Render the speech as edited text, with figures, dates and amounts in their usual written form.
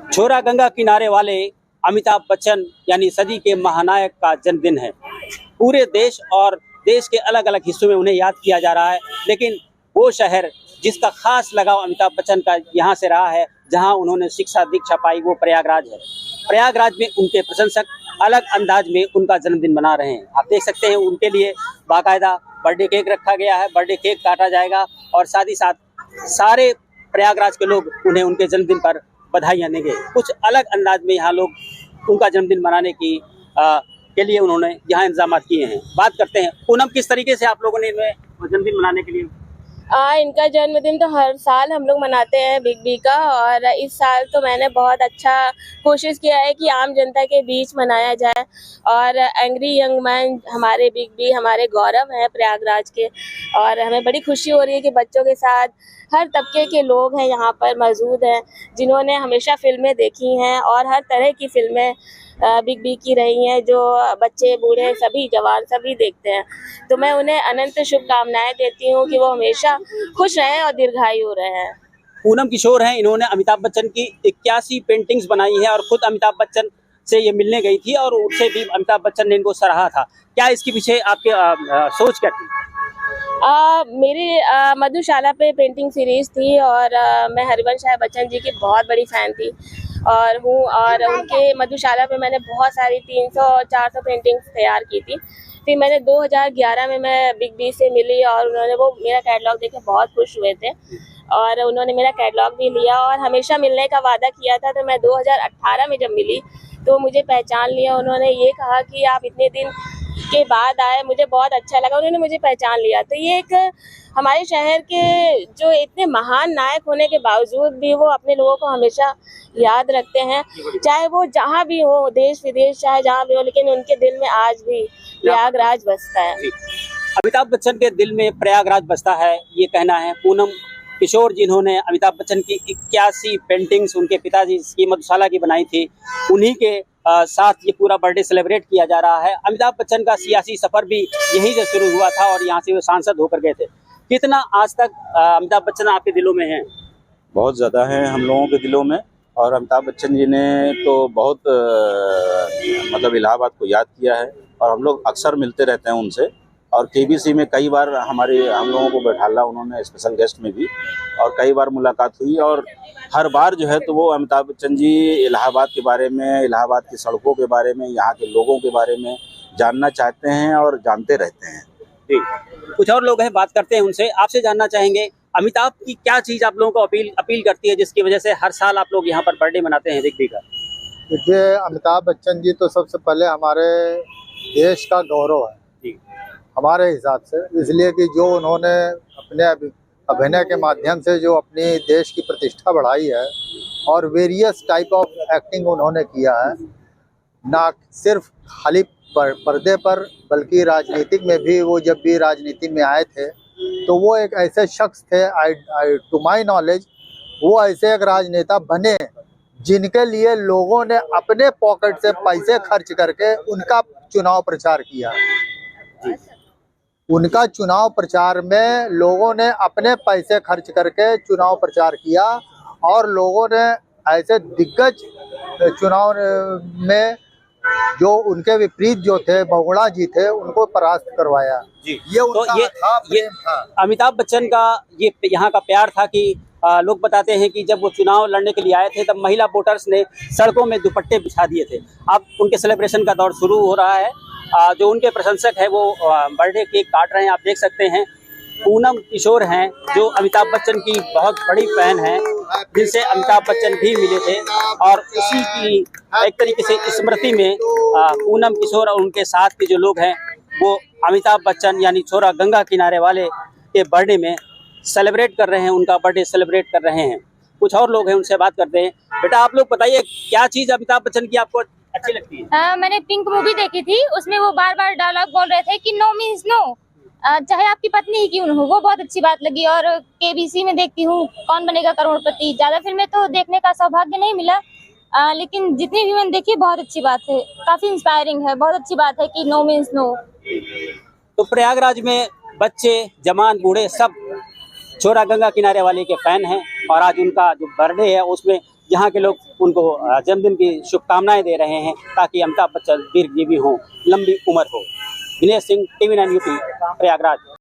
छोरा गंगा किनारे वाले अमिताभ बच्चन यानी सदी के महानायक का जन्मदिन है। पूरे देश और देश के अलग अलग हिस्सों में उन्हें याद किया जा रहा है, लेकिन वो शहर जिसका खास लगाव अमिताभ बच्चन का यहाँ से रहा है, जहाँ उन्होंने शिक्षा दीक्षा पाई, वो प्रयागराज है। प्रयागराज में उनके प्रशंसक अलग अंदाज में उनका जन्मदिन मना रहे हैं। आप देख सकते हैं उनके लिए बाकायदा बर्थडे केक रखा गया है, बर्थडे केक काटा जाएगा और साथ ही साथ सारे प्रयागराज के लोग उन्हें उनके जन्मदिन पर बधाइयाँ देंगे। कुछ अलग अंदाज में यहाँ लोग उनका जन्मदिन मनाने के लिए उन्होंने यहाँ इंतजाम किए हैं। बात करते हैं पूनम, किस तरीके से आप लोगों ने इनमें जन्मदिन मनाने के लिए? इनका जन्मदिन तो हर साल हम लोग मनाते हैं बिग बी का, और इस साल तो मैंने बहुत अच्छा कोशिश किया है कि आम जनता के बीच मनाया जाए। और एंग्री यंग मैन हमारे बिग बी हमारे गौरव हैं प्रयागराज के, और हमें बड़ी खुशी हो रही है कि बच्चों के साथ हर तबके के लोग हैं यहाँ पर मौजूद हैं, जिन्होंने हमेशा फिल्में देखी हैं और हर तरह की फिल्में बिग बी की रही हैं, जो बच्चे बूढ़े सभी जवान सभी देखते हैं। तो मैं उन्हें अनंत शुभकामनाएं देती हूँ कि वो हमेशा खुश रहें और दीर्घायु रहें। पूनम किशोर हैं, इन्होंने अमिताभ बच्चन की 81 पेंटिंग्स बनाई है और खुद अमिताभ बच्चन से ये मिलने गई थी और उससे भी अमिताभ बच्चन ने इनको सराहा था। क्या इसके पीछे आपके सोच क्या थी? मेरी मधुशाला पे पेंटिंग सीरीज थी और मैं हरिवंश राय बच्चन जी की बहुत बड़ी फ़ैन थी और हूँ, और उनके मधुशाला पे मैंने बहुत सारी 300-400 पेंटिंग्स तैयार की थी। फिर मैंने 2011 में मैं बिग बी से मिली और उन्होंने वो मेरा कैटलॉग देख के बहुत खुश हुए थे और उन्होंने मेरा कैटलॉग भी लिया और हमेशा मिलने का वादा किया था। तो मैं 2018 में जब मिली तो मुझे पहचान लिया। उन्होंने ये कहा कि आप इतने दिन के बाद आए, मुझे बहुत अच्छा लगा, उन्होंने मुझे पहचान लिया। तो ये एक हमारे शहर के जो इतने महान नायक होने के बावजूद भी वो अपने लोगों को हमेशा याद रखते हैं, चाहे वो जहाँ भी हो, देश विदेश चाहे जहाँ भी हो, लेकिन उनके दिल में आज भी प्रयागराज बसता है। अमिताभ बच्चन के दिल में प्रयागराज बसता है, ये कहना है पूनम किशोर, जिन्होंने अमिताभ बच्चन की 81 पेंटिंग्स उनके पिताजी की मधुशाला की बनाई थी, उन्हीं के साथ ये पूरा बर्थडे सेलिब्रेट किया जा रहा है। अमिताभ बच्चन का सियासी सफर भी यहीं से शुरू हुआ था और यहाँ से वो सांसद होकर गए थे। कितना आज तक अमिताभ बच्चन आपके दिलों में हैं? बहुत ज़्यादा हैं हम लोगों के दिलों में, और अमिताभ बच्चन जी ने तो बहुत मतलब इलाहाबाद को याद किया है और हम लोग अक्सर मिलते रहते हैं उनसे। और केबीसी में कई बार हम लोगों को बैठाला उन्होंने स्पेशल गेस्ट में भी, और कई बार मुलाकात हुई और हर बार जो है तो वो अमिताभ बच्चन जी इलाहाबाद के बारे में, इलाहाबाद की सड़कों के बारे में, यहाँ के लोगों के बारे में जानना चाहते हैं और जानते रहते हैं। जी, कुछ और लोग हैं, बात करते हैं उनसे। आपसे जानना चाहेंगे अमिताभ की क्या चीज़ आप लोगों को अपील करती है जिसकी वजह से हर साल आप लोग यहाँ पर बर्थडे मनाते हैं बिग बी का? देखिए, अमिताभ बच्चन जी तो सबसे पहले हमारे देश का गौरव है हमारे हिसाब से, इसलिए कि जो उन्होंने अपने अभिनय के माध्यम से जो अपनी देश की प्रतिष्ठा बढ़ाई है और वेरियस टाइप ऑफ एक्टिंग उन्होंने किया है, ना सिर्फ खाली पर्दे पर बल्कि राजनीतिक में भी। वो जब भी राजनीति में आए थे तो वो एक ऐसे शख्स थे, टू माई नॉलेज वो ऐसे एक राजनेता बने जिनके लिए लोगों ने अपने पॉकेट से पैसे खर्च करके उनका चुनाव प्रचार किया। उनका चुनाव प्रचार में लोगों ने अपने पैसे खर्च करके चुनाव प्रचार किया और लोगों ने ऐसे दिग्गज चुनाव में जो उनके विपरीत जो थे, बहुगुणा जी थे, उनको परास्त करवाया। जी, ये उनका तो ये अमिताभ बच्चन का ये यहाँ का प्यार था कि लोग बताते हैं कि जब वो चुनाव लड़ने के लिए आए थे तब महिला वोटर्स ने सड़कों में दुपट्टे बिछा दिए थे। अब उनके सेलिब्रेशन का दौर शुरू हो रहा है। जो उनके प्रशंसक है वो बर्थडे केक काट रहे हैं। आप देख सकते हैं पूनम किशोर हैं जो अमिताभ बच्चन की बहुत बड़ी फैन हैं, जिनसे अमिताभ बच्चन भी मिले थे और उसी की एक तरीके से स्मृति में पूनम किशोर और उनके साथ के जो लोग हैं वो अमिताभ बच्चन यानी छोरा गंगा किनारे वाले के बर्थडे में सेलिब्रेट कर रहे हैं, उनका बर्थडे सेलिब्रेट कर रहे हैं। कुछ और लोग हैं, उनसे बात करते हैं। बेटा, आप लोग बताइए क्या चीज़ अमिताभ बच्चन की आपको अच्छी लगती है? मैंने पिंक मूवी देखी थी, उसमें वो बार बार डायलॉग बोल रहे थे कि नो मीन्स नो, चाहे आपकी पत्नी ही क्यों न हो। वो बहुत अच्छी बात लगी। और केबीसी में देखती हूँ कौन बनेगा करोड़पति। ज्यादा फिल्में तो देखने का सौभाग्य नहीं मिला, लेकिन जितनी भी मैंने देखी बहुत अच्छी बात है, काफी इंस्पायरिंग है। बहुत अच्छी बात है कि नो मीन्स नो। तो प्रयागराज में बच्चे, जवान, बूढ़े सब छोरा गंगा किनारे वाले के फैन हैं और आज उनका जो बर्थडे है उसमें यहाँ के लोग उनको जन्मदिन की शुभकामनाएं दे रहे हैं ताकि अमिताभ बच्चन दीर्घजीवी हों, लंबी उम्र हो। Dinesh Singh, TV9 UP, Prayagraj.